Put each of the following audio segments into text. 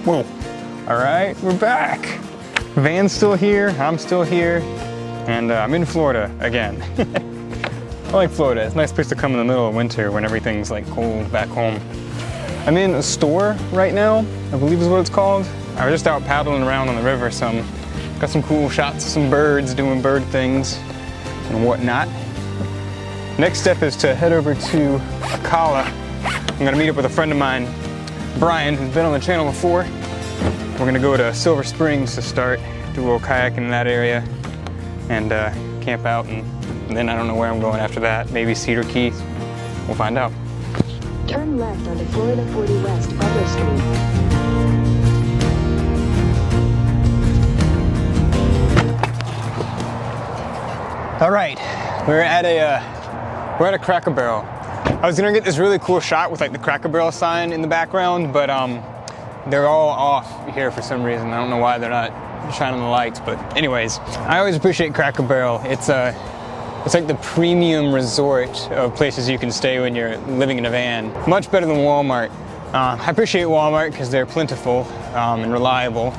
Whoa. All right, we're back. Van's still here, I'm still here, and I'm in Florida again. I like Florida. It's a nice place to come in the middle of winter when everything's like cold back home. I'm in Astor right now, I believe is what it's called. I was just out paddling around on the river got some cool shots of some birds doing bird things and whatnot. Next step is to head over to Ocala. I'm gonna meet up with a friend of mine, Brian, who's been on the channel before. We're gonna go to Silver Springs to start, do a little kayaking in that area, and camp out, and then I don't know where I'm going after that. Maybe Cedar Key. We'll find out. Turn left onto Florida 40 West Butler Street. All right, we're at a Cracker Barrel. I was gonna get this really cool shot with like the Cracker Barrel sign in the background, but they're all off here for some reason. I don't know why they're not shining the lights, but anyways, I always appreciate Cracker Barrel. It's like the premium resort of places you can stay when you're living in a van. Much better than Walmart. I appreciate Walmart because they're plentiful and reliable.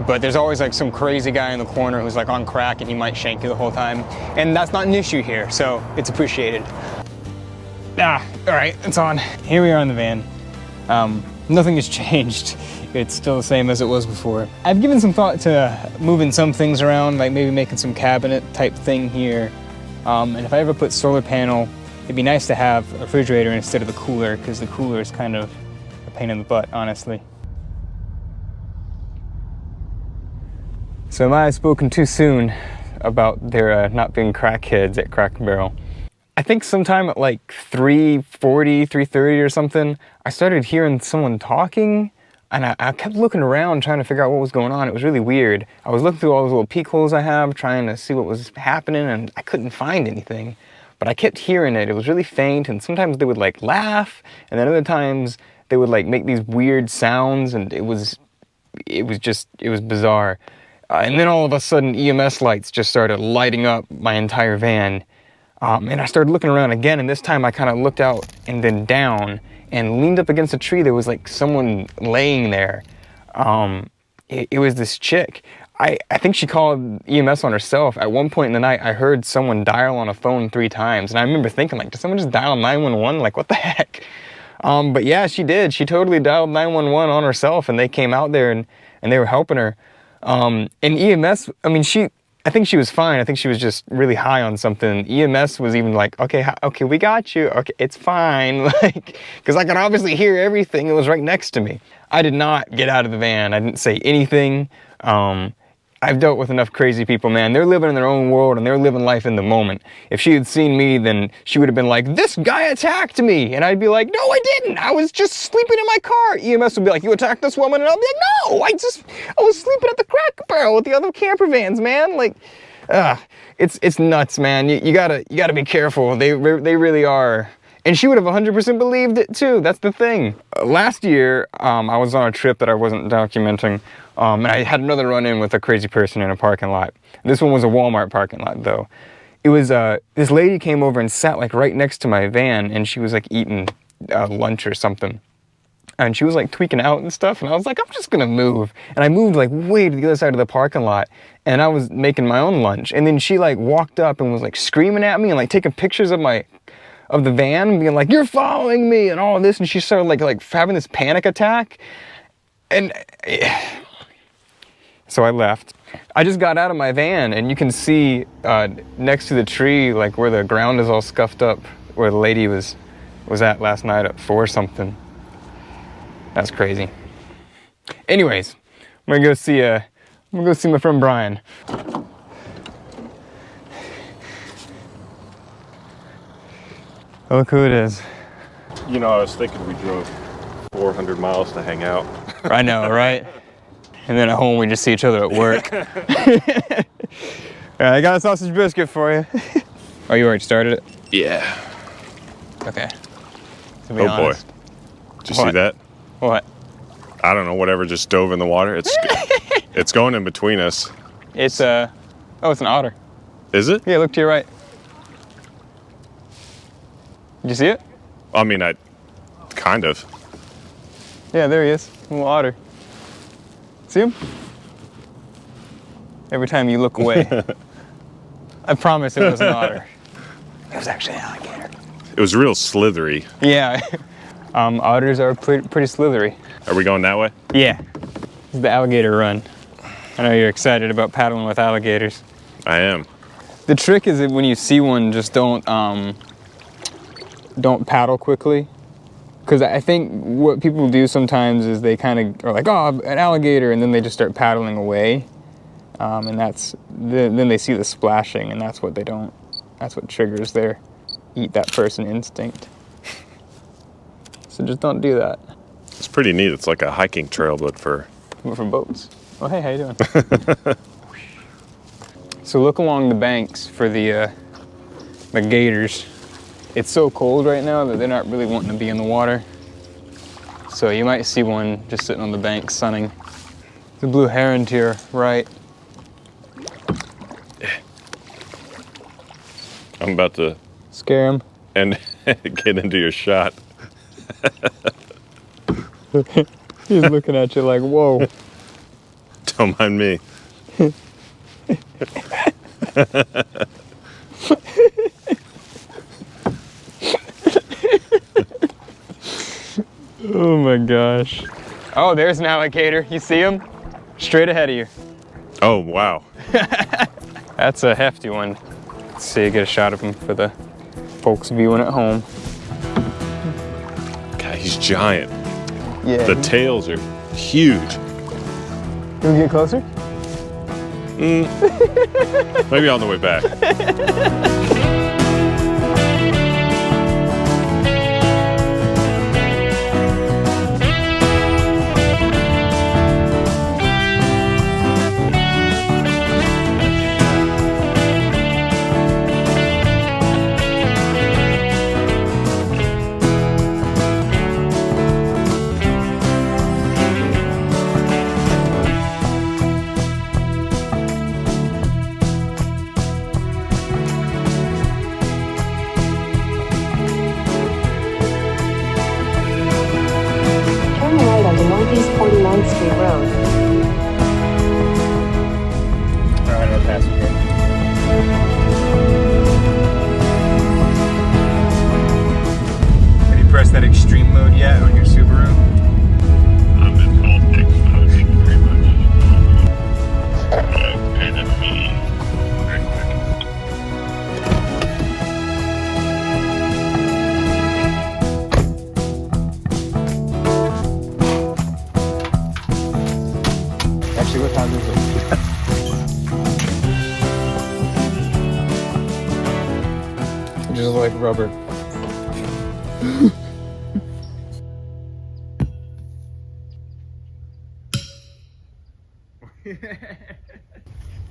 But there's always like some crazy guy in the corner who's like on crack and he might shank you the whole time. And that's not an issue here, so it's appreciated. All right, it's on. Here we are in the van. Nothing has changed. It's still the same as it was before. I've given some thought to moving some things around, like maybe making some cabinet type thing here. And if I ever put solar panel, it'd be nice to have a refrigerator instead of the cooler, because the cooler is kind of a pain in the butt, honestly. So am I spoken too soon about there not being crackheads at Cracker Barrel? I think sometime at like 3:40, 3:30 or something, I started hearing someone talking, and I kept looking around trying to figure out what was going on. It was really weird. I was looking through all those little peek holes I have, trying to see what was happening, and I couldn't find anything. But I kept hearing it. It was really faint, and sometimes they would like laugh, and then other times they would like make these weird sounds, and it was bizarre. And then all of a sudden, EMS lights just started lighting up my entire van. And I started looking around again, and this time I kind of looked out and then down and leaned up against a tree. There was like someone laying there. It was this chick. I think she called EMS on herself. At one point in the night, I heard someone dial on a phone 3 times. And I remember thinking, like, did someone just dial 911? Like, what the heck? But yeah, she did. She totally dialed 911 on herself, and they came out there and they were helping her. And EMS, I mean, I think she was fine. I think she was just really high on something. EMS was even like, okay, we got you. Okay, it's fine. Like, because I could obviously hear everything. It was right next to me. I did not get out of the van. I didn't say anything. I've dealt with enough crazy people, man. They're living in their own world and they're living life in the moment. If she had seen me, then she would have been like, this guy attacked me. And I'd be like, no, I didn't. I was just sleeping in my car. EMS would be like, you attacked this woman? And I'll be like, no, I was sleeping at the Cracker Barrel with the other camper vans, man. Like, it's nuts, man. You gotta be careful. They really are. And she would have 100% believed it too. That's the thing. Last year, I was on a trip that I wasn't documenting, and I had another run-in with a crazy person in a parking lot. This one was a Walmart parking lot, though. It was this lady came over and sat like right next to my van, and she was like eating lunch or something. And she was like tweaking out and stuff, and I was like, I'm just gonna move. And I moved like way to the other side of the parking lot, and I was making my own lunch. And then she like walked up and was like screaming at me and like taking pictures of the van and being like, you're following me and all this. And she started like having this panic attack. And so I left. I just got out of my van, and you can see next to the tree, like where the ground is all scuffed up, where the lady was at last night at 4 something. That's crazy. Anyways, I'm gonna go see my friend Brian. Oh, look who it is. You know, I was thinking we drove 400 miles to hang out. I know, right? And then at home we just see each other at work. I got a sausage biscuit for you. Oh, you already started it? Yeah. Okay. Oh boy. Did you see that? What? I don't know, whatever just dove in the water. It's going in between us. It's it's an otter. Is it? Yeah, look to your right. Did you see it? I mean, kind of. Yeah, there he is, a little otter. See him? Every time you look away. I promise it was an otter. It was actually an alligator. It was real slithery. Yeah. Otters are pretty slithery. Are we going that way? Yeah. This is the alligator run. I know you're excited about paddling with alligators. I am. The trick is that when you see one, just don't paddle quickly. Because I think what people do sometimes is they kind of are like, oh, an alligator, and then they just start paddling away. And then they see the splashing, and that's what triggers their eat that person instinct. So just don't do that. It's pretty neat. It's like a hiking trail, but for boats. Oh, hey, how you doing? So look along the banks for the gators. It's so cold right now that they're not really wanting to be in the water. So you might see one just sitting on the bank sunning. The blue heron to your right. I'm about to scare him and get into your shot. He's looking at you like, whoa. Don't mind me. Oh my gosh. Oh, there's an alligator. You see him? Straight ahead of you. Oh, wow. That's a hefty one. Let's see, get a shot of him for the folks viewing at home. God, he's giant. Yeah. The tails are huge. Can we get closer? Maybe on the way back. Northeast 49th Street Road. Alright, I'll pass it here. Have you pressed that extreme mode yet on your Subaru? It's called X mode, pretty much. And it's me. Very quick. Actually, what time is it? It just like rubber.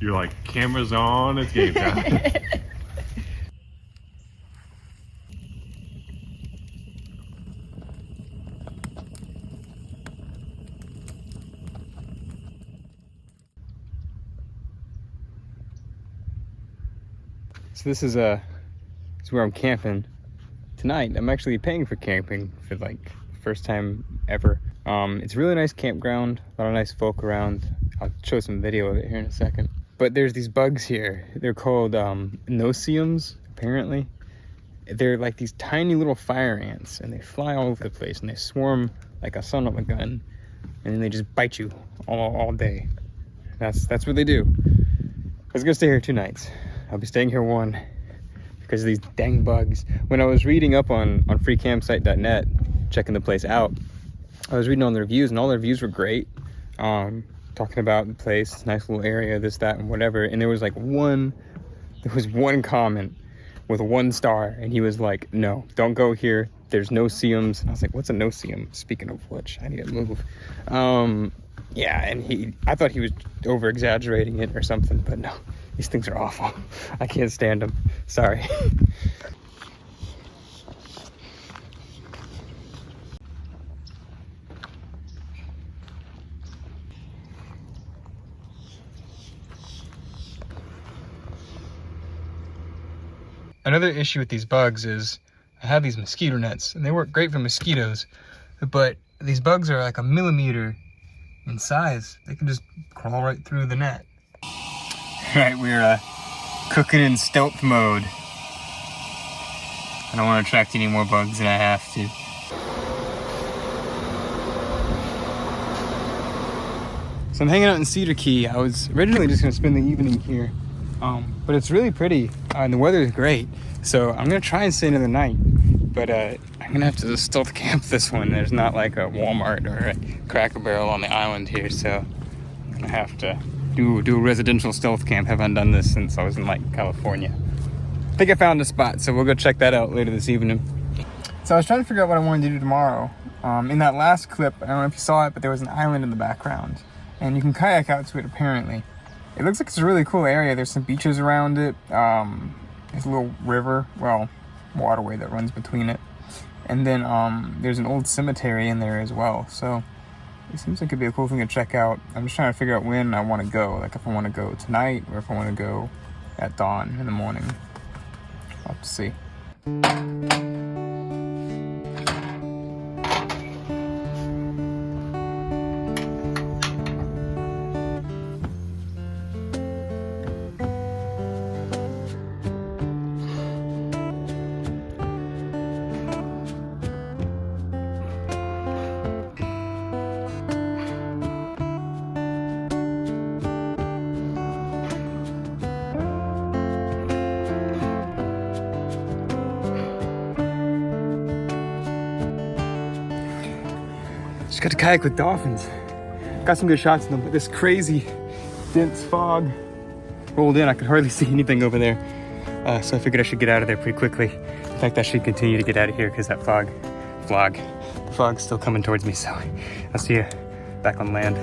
You're like, camera's on, it's game time. So this is where I'm camping tonight. I'm actually paying for camping for like the first time ever. It's a really nice campground, a lot of nice folk around. I'll show some video of it here in a second. But there's these bugs here. They're called See Ums, apparently. They're like these tiny little fire ants, and they fly all over the place, and they swarm like a son of a gun, and then they just bite you all day. That's what they do. I was gonna stay here 2 nights. I'll be staying here 1 because of these dang bugs. When I was reading up on freecampsite.net, checking the place out, I was reading all the reviews, and all the reviews were great. Talking about the place, nice little area, this, that, and whatever. And there was one comment with 1 star, and he was like, no, don't go here. There's no See Ums. And I was like, what's a no See Ums? Speaking of which, I need to move. Yeah, and I thought he was over exaggerating it or something, but no, these things are awful. I can't stand them. Sorry. Another issue with these bugs is I have these mosquito nets, and they work great for mosquitoes, but these bugs are like a millimeter in size. They can just crawl right through the net. Alright, we're cooking in stealth mode. I don't want to attract any more bugs than I have to. So I'm hanging out in Cedar Key. I was originally just going to spend the evening here, but it's really pretty and the weather is great. So I'm going to try and stay another night, but I'm going to have to stealth camp this one. There's not like a Walmart or a Cracker Barrel on the island here, so I'm going to have to do a residential stealth camp. Haven't done this since I was in like California. I think I found a spot, so we'll go check that out later this evening. So I was trying to figure out what I wanted to do tomorrow. In that last clip, I don't know if you saw it, but there was an island in the background. And you can kayak out to it, apparently. It looks like it's a really cool area. There's some beaches around it. There's a little river, well, waterway that runs between it. And then there's an old cemetery in there as well. So it seems like it'd be a cool thing to check out. I'm just trying to figure out when I want to go. Like if I want to go tonight or if I want to go at dawn in the morning. I'll have to see. Just got to kayak with dolphins. Got some good shots of them, but this crazy dense fog rolled in. I could hardly see anything over there. So I figured I should get out of there pretty quickly. In fact, I should continue to get out of here because that the fog's still coming towards me. So I'll see you back on land.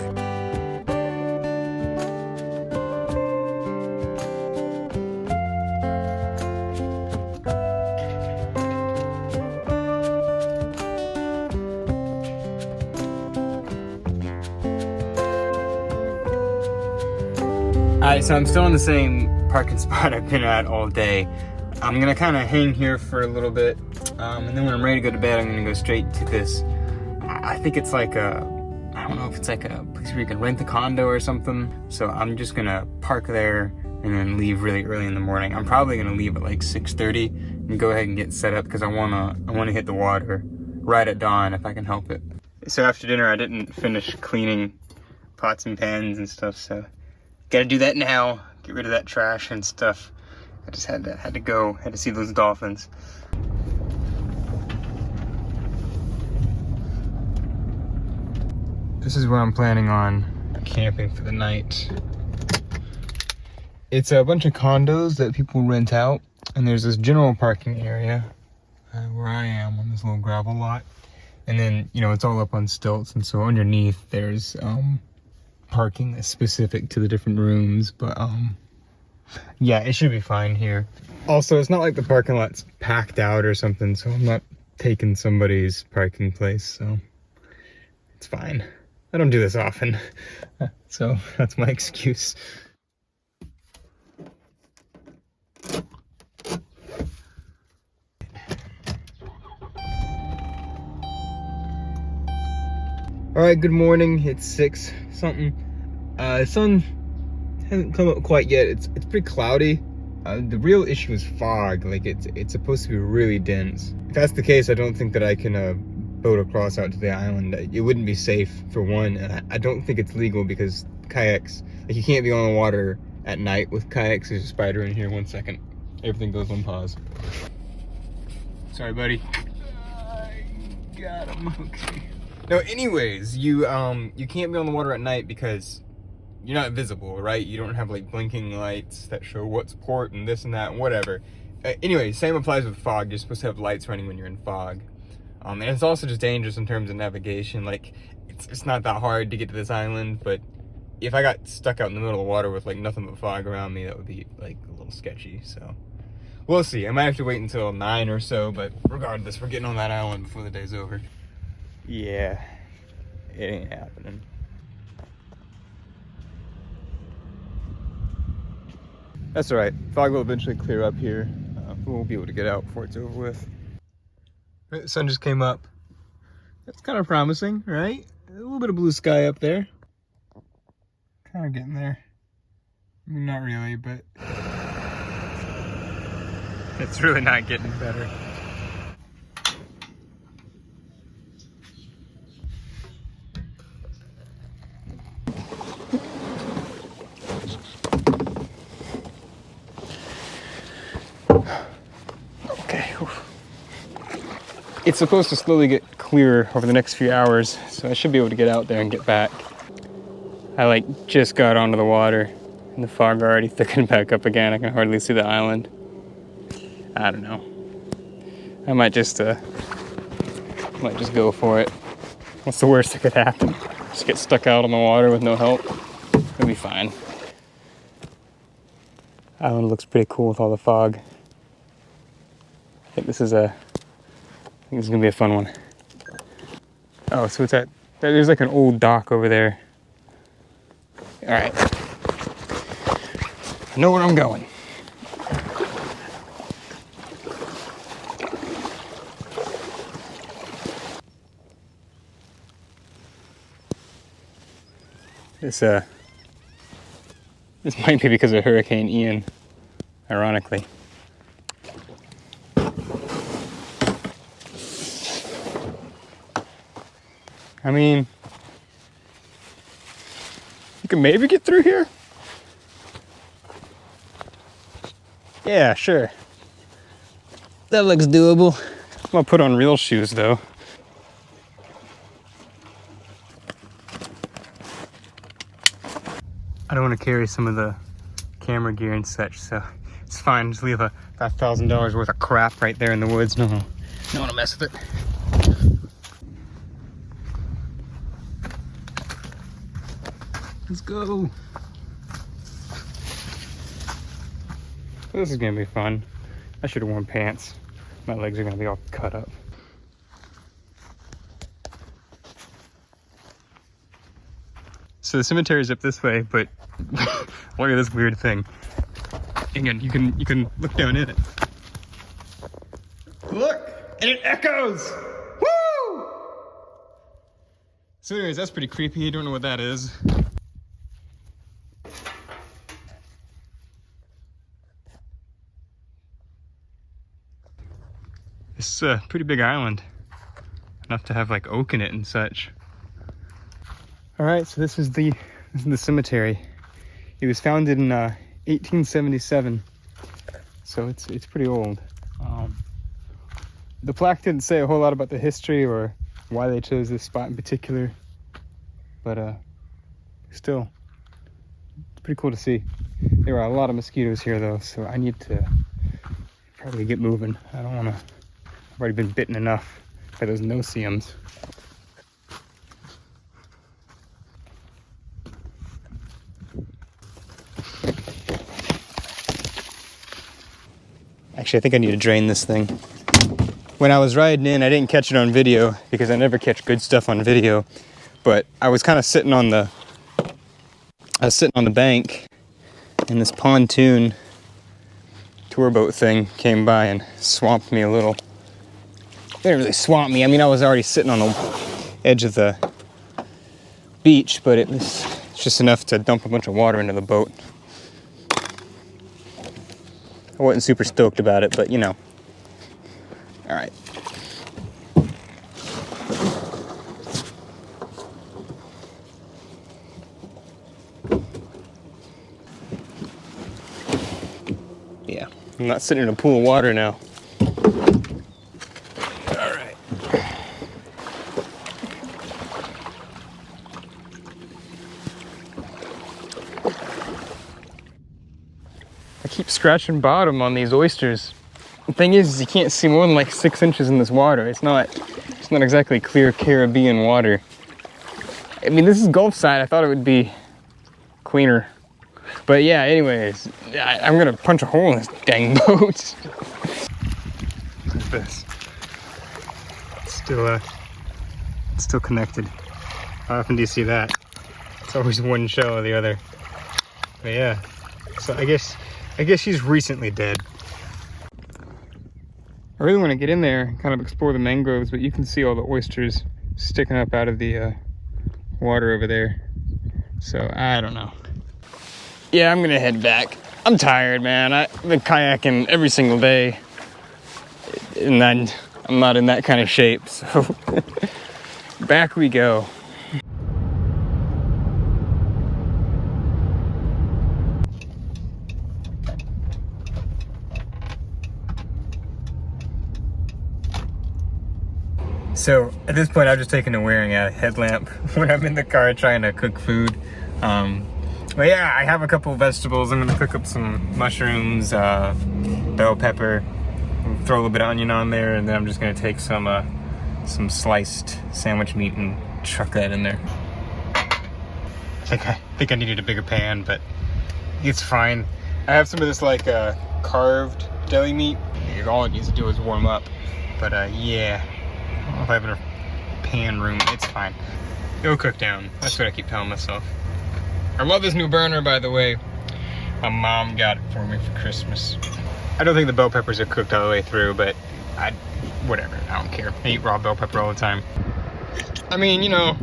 Alright, so I'm still in the same parking spot I've been at all day. I'm gonna kind of hang here for a little bit, and then when I'm ready to go to bed, I'm gonna go straight to this. I think it's like I don't know if it's like a place where you can rent a condo or something. So I'm just gonna park there and then leave really early in the morning. I'm probably gonna leave at like 6:30 and go ahead and get set up because I wanna hit the water right at dawn if I can help it. So after dinner, I didn't finish cleaning pots and pans and stuff, so gotta do that now. Get rid of that trash and stuff. I just had to see those dolphins. This is where I'm planning on camping for the night. It's a bunch of condos that people rent out, and there's this general parking area where I am on this little gravel lot. And then, you know, it's all up on stilts, and so underneath there's parking that's specific to the different rooms, but yeah, it should be fine here. Also, it's not like the parking lot's packed out or something, so I'm not taking somebody's parking place, so it's fine. I don't do this often, so that's my excuse. All right, good morning. It's 6 something. The sun hasn't come up quite yet. It's pretty cloudy. The real issue is fog. Like it's supposed to be really dense. If that's the case, I don't think that I can boat across out to the island. It wouldn't be safe for one, and I don't think it's legal because kayaks, like you can't be on the water at night with kayaks. There's a spider in here. 1 second. Everything goes on pause. Sorry, buddy. I got him. Okay. No, anyways, you can't be on the water at night because you're not visible, right? You don't have like blinking lights that show what's port and this and that and whatever. Anyway, same applies with fog. You're supposed to have lights running when you're in fog. And it's also just dangerous in terms of navigation. Like, it's not that hard to get to this island, but if I got stuck out in the middle of the water with like nothing but fog around me, that would be like a little sketchy, so. We'll see. I might have to wait until 9 or so, but regardless, we're getting on that island before the day's over. Yeah, it ain't happening. That's all right. Fog will eventually clear up here. We'll be able to get out before it's over with. The sun just came up. That's kind of promising, right? A little bit of blue sky up there. kind of getting there. I mean, not really, but it's really not getting better. Okay. It's supposed to slowly get clearer over the next few hours, so I should be able to get out there and get back. I like just got onto the water and the fog already thickened back up again. I can hardly see the island. I don't know. I might just go for it. What's the worst that could happen? Just get stuck out on the water with no help. It'll be fine. Island looks pretty cool with all the fog. I think this is gonna be a fun one. Oh, so it's there's like an old dock over there. All right, I know where I'm going. This might be because of Hurricane Ian, ironically. I mean, you can maybe get through here? Yeah, sure. That looks doable. I'm gonna put on real shoes though. I don't want to carry some of the camera gear and such, so it's fine. Just leave a $5,000 worth of crap right there in the woods. No, don't want to mess with it. Let's go. This is gonna be fun. I should have worn pants. My legs are gonna be all cut up. So the cemetery's up this way, but look at this weird thing. Again, you can look down in it. Look, and it echoes. Woo! So anyways, that's pretty creepy. I don't know what that is. It's a pretty big island, enough to have like oak in it and such. All right, so this is the cemetery. It was founded in 1877, so it's pretty old. The plaque didn't say a whole lot about the history or why they chose this spot in particular, but still, it's pretty cool to see. There are a lot of mosquitoes here though, so I need to probably get moving. I don't want to. I've already been bitten enough by those See Ums. Actually, I think I need to drain this thing. When I was riding in, I didn't catch it on video because I never catch good stuff on video. But I was kind of sitting on the bank, and this pontoon tour boat thing came by and swamped me a little. It didn't really swamp me. I mean, I was already sitting on the edge of the beach, but it's just enough to dump a bunch of water into the boat. I wasn't super stoked about it, but you know. All right. Yeah, I'm not sitting in a pool of water now. All right. I keep scratching bottom on these oysters. The thing is you can't see more than like 6 inches in this water. It's not exactly clear Caribbean water. I mean, this is Gulf side. I thought it would be cleaner. But yeah, anyways, I'm gonna punch a hole in this dang boat. Look at this. It's still connected. How often do you see that? It's always one shell or the other. But yeah, so I guess she's recently dead. I really want to get in there and kind of explore the mangroves, but you can see all the oysters sticking up out of the water over there. So I don't know. Yeah, I'm gonna head back. I'm tired, man. I've been kayaking every single day, and then I'm not in that kind of shape, so back we go. So at this point, I've just taken to wearing a headlamp when I'm in the car trying to cook food. But yeah, I have a couple of vegetables. I'm gonna cook up some mushrooms, bell pepper, throw a little bit of onion on there, and then I'm just gonna take some sliced sandwich meat and chuck that in there. I think I needed a bigger pan, but it's fine. I have some of this like carved deli meat. All it needs to do is warm up. But yeah, I don't know if I have enough pan room. It's fine. It'll cook down. That's what I keep telling myself. I love this new burner, by the way. My mom got it for me for Christmas. I don't think the bell peppers are cooked all the way through, but whatever, I don't care. I eat raw bell pepper all the time. I mean, you know,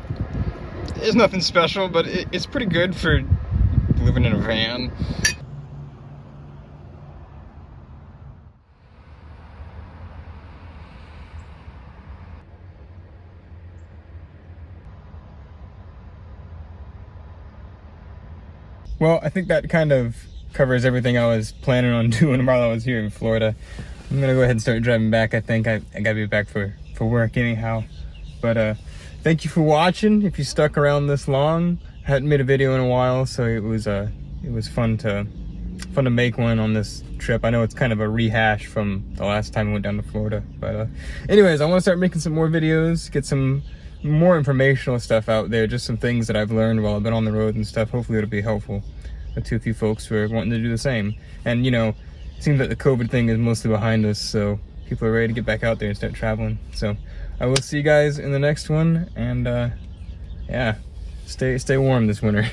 it's nothing special, but it's pretty good for living in a van. Well, I think that kind of covers everything I was planning on doing while I was here in Florida. I'm gonna go ahead and start driving back. I think I gotta be back for work anyhow. But thank you for watching. If you stuck around this long, I hadn't made a video in a while, so it was fun to make one on this trip. I know it's kind of a rehash from the last time I went down to Florida. But anyways, I want to start making some more videos, get some more informational stuff out there, just some things that I've learned while I've been on the road and stuff. Hopefully it'll be helpful to a few folks who are wanting to do the same. And you know, it seems like the COVID thing is mostly behind us, so people are ready to get back out there and start traveling. So I will see you guys in the next one, and yeah, stay warm this winter.